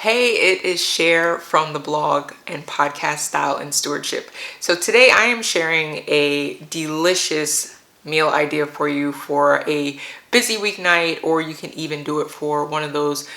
Hey, it is Cher from the blog and podcast Style and Stewardship. So today I am sharing a delicious meal idea for you for a busy weeknight, or you can even do it for one of those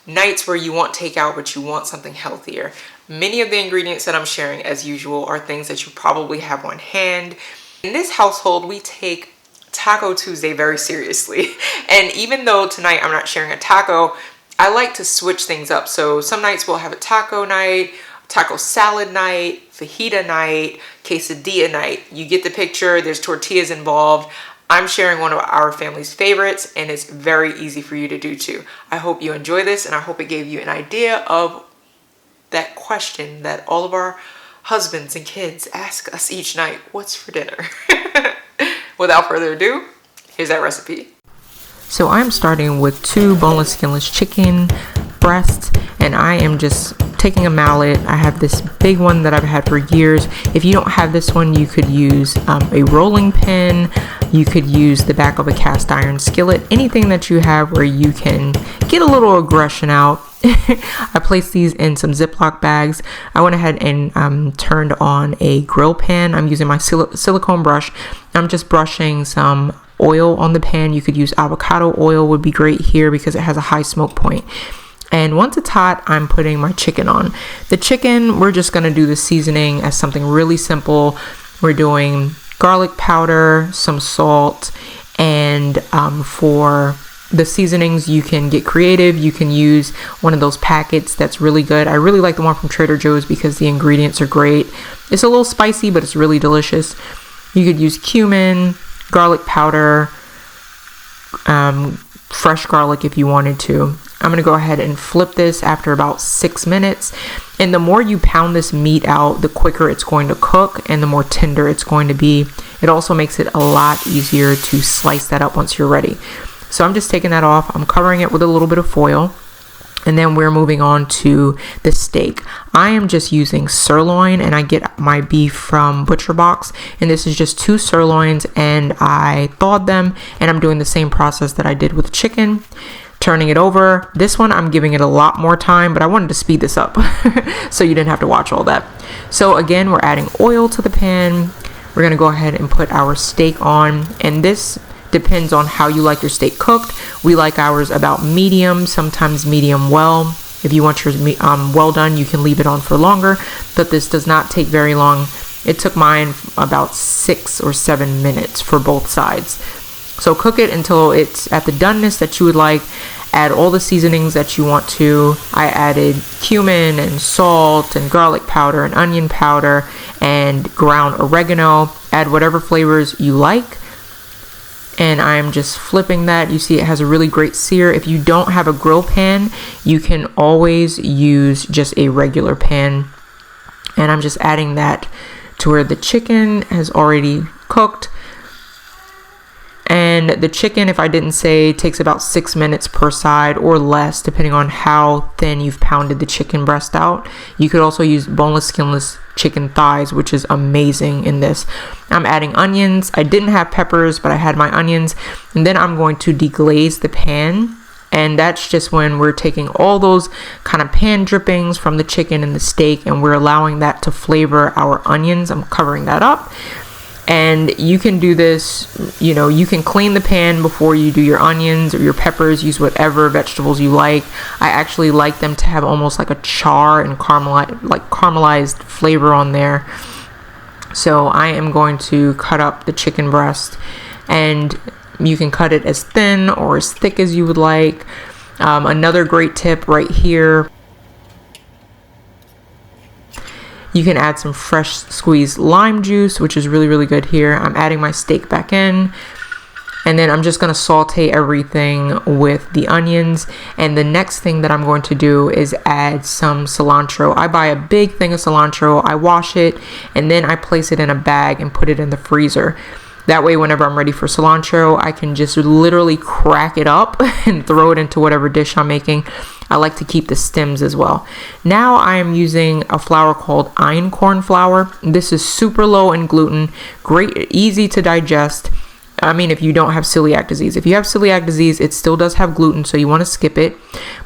nights where you want takeout but you want something healthier. Many of the ingredients that I'm sharing, as usual, are things that you probably have on hand. In this household, we take Taco Tuesday very seriously. And even though tonight I'm not sharing a taco, I like to switch things up. So some nights we'll have a taco night, taco salad night, fajita night, quesadilla night. You get the picture. There's tortillas involved. I'm sharing one of our family's favorites, and it's very easy for you to do too. I hope you enjoy this, and I hope it gave you an idea of that question that all of our husbands and kids ask us each night: what's for dinner? Without further ado, here's that recipe. So I'm starting with 2 boneless, skinless chicken breasts, and I am just taking a mallet. I have this big one that I've had for years. If you don't have this one, you could use a rolling pin. You could use the back of a cast iron skillet, anything that you have where you can get a little aggression out. I placed these in some Ziploc bags. I went ahead and turned on a grill pan. I'm using my silicone brush. I'm just brushing some oil on the pan. You could use avocado oil, would be great here because it has a high smoke point. And once it's hot, I'm putting my chicken on. The chicken, we're just going to do the seasoning as something really simple. We're doing garlic powder, some salt, and for the seasonings, you can get creative. You can use one of those packets that's really good. I really like the one from Trader Joe's because the ingredients are great. It's a little spicy, but it's really delicious. You could use cumin, garlic powder, fresh garlic if you wanted to. I'm going to go ahead and flip this after about 6 minutes. And the more you pound this meat out, the quicker it's going to cook and the more tender it's going to be. It also makes it a lot easier to slice that up once you're ready. So I'm just taking that off. I'm covering it with a little bit of foil. And then we're moving on to the steak. I am just using sirloin, and I get my beef from Butcher Box. And this is just 2 sirloins, and I thawed them. And I'm doing the same process that I did with chicken. Turning it over. This one I'm giving it a lot more time, but I wanted to speed this up so you didn't have to watch all that. So again, we're adding oil to the pan. We're going to go ahead and put our steak on, and this depends on how you like your steak cooked. We like ours about medium, sometimes medium well. If you want yours well done, you can leave it on for longer, but this does not take very long. It took mine about 6 or 7 minutes for both sides. So cook it until it's at the doneness that you would like. Add all the seasonings that you want to. I added cumin and salt and garlic powder and onion powder and ground oregano. Add whatever flavors you like. And I'm just flipping that. You see it has a really great sear. If you don't have a grill pan, you can always use just a regular pan. And I'm just adding that to where the chicken has already cooked. And the chicken, if I didn't say, takes about 6 minutes per side or less, depending on how thin you've pounded the chicken breast out. You could also use boneless, skinless chicken thighs, which is amazing in this. I'm adding onions. I didn't have peppers, but I had my onions. And then I'm going to deglaze the pan. And that's just when we're taking all those kind of pan drippings from the chicken and the steak, and we're allowing that to flavor our onions. I'm covering that up. And you can do this, you can clean the pan before you do your onions or your peppers. Use whatever vegetables you like. I actually like them to have almost like a char and caramelized flavor on there. So I am going to cut up the chicken breast, and you can cut it as thin or as thick as you would like. Another great tip right here. You can add some fresh squeezed lime juice, which is really, really good here. I'm adding my steak back in. And then I'm just going to saute everything with the onions. And the next thing that I'm going to do is add some cilantro. I buy a big thing of cilantro. I wash it, and then I place it in a bag and put it in the freezer. That way, whenever I'm ready for cilantro, I can just literally crack it up and throw it into whatever dish I'm making. I like to keep the stems as well. Now I am using a flour called einkorn flour. This is super low in gluten, great, easy to digest. if you don't have celiac disease. If you have celiac disease, it still does have gluten, so you want to skip it,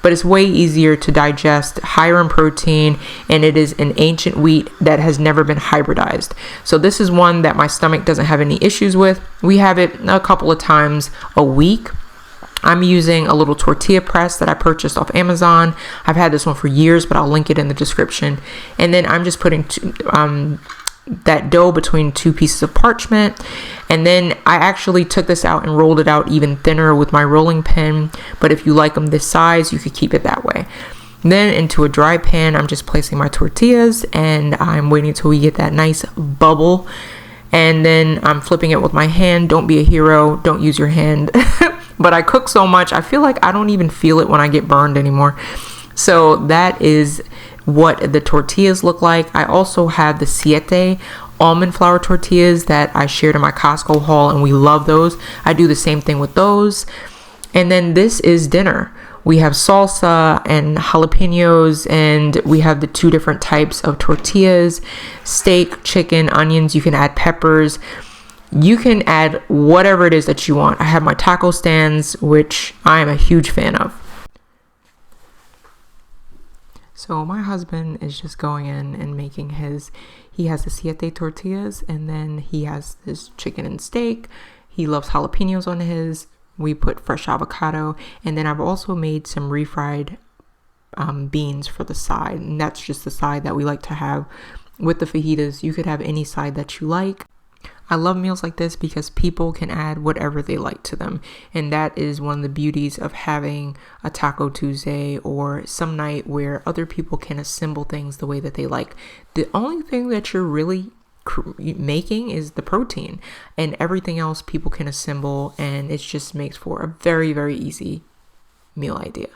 but it's way easier to digest, higher in protein, and it is an ancient wheat that has never been hybridized. So this is one that my stomach doesn't have any issues with. We have it a couple of times a week. I'm using a little tortilla press that I purchased off Amazon. I've had this one for years, but I'll link it in the description. And then I'm just putting that dough between two pieces of parchment. And then I actually took this out and rolled it out even thinner with my rolling pin. But if you like them this size, you could keep it that way. Then into a dry pan, I'm just placing my tortillas and I'm waiting till we get that nice bubble. And then I'm flipping it with my hand. Don't be a hero. Don't use your hand. But I cook so much, I feel like I don't even feel it when I get burned anymore. So that is what the tortillas look like. I also have the Siete almond flour tortillas that I shared in my Costco haul, and we love those. I do the same thing with those. And then this is dinner. We have salsa and jalapenos, and we have the two different types of tortillas, steak, chicken, onions. You can add peppers. You can add whatever it is that you want. I have my taco stands, which I am a huge fan of. So my husband is just going in and making he has the Siete tortillas, and then he has his chicken and steak. He loves jalapenos on his. We put fresh avocado, and then I've also made some refried beans for the side, and that's just the side that we like to have with the fajitas. You could have any side that you like. I love meals like this because people can add whatever they like to them. And that is one of the beauties of having a Taco Tuesday or some night where other people can assemble things the way that they like. The only thing that you're really making is the protein, and everything else people can assemble, and it just makes for a very, very easy meal idea.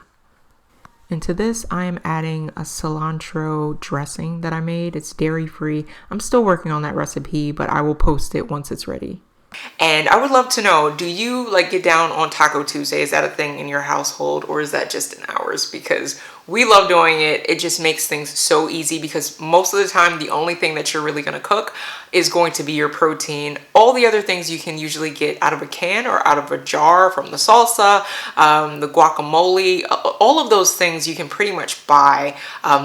And to this, I am adding a cilantro dressing that I made. It's dairy free. I'm still working on that recipe, but I will post it once it's ready. And I would love to know, do you get down on Taco Tuesday? Is that a thing in your household, or is that just in ours? Because we love doing it. It just makes things so easy, because most of the time the only thing that you're really going to cook is going to be your protein. All the other things you can usually get out of a can or out of a jar, from the salsa, the guacamole, all of those things you can pretty much buy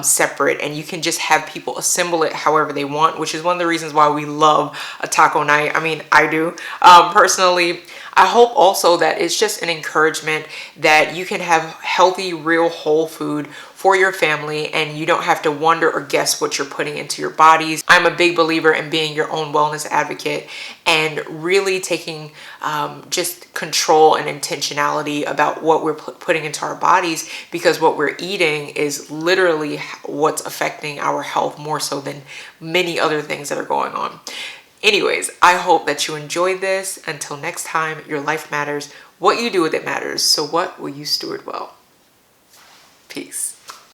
separate, and you can just have people assemble it however they want, which is one of the reasons why we love a taco night. I mean, I do. Personally, I hope also that it's just an encouragement that you can have healthy, real, whole food for your family, and you don't have to wonder or guess what you're putting into your bodies. I'm a big believer in being your own wellness advocate and really taking just control and intentionality about what we're putting into our bodies, because what we're eating is literally what's affecting our health more so than many other things that are going on. Anyways, I hope that you enjoyed this. Until next time, your life matters. What you do with it matters. So what will you steward well? Peace.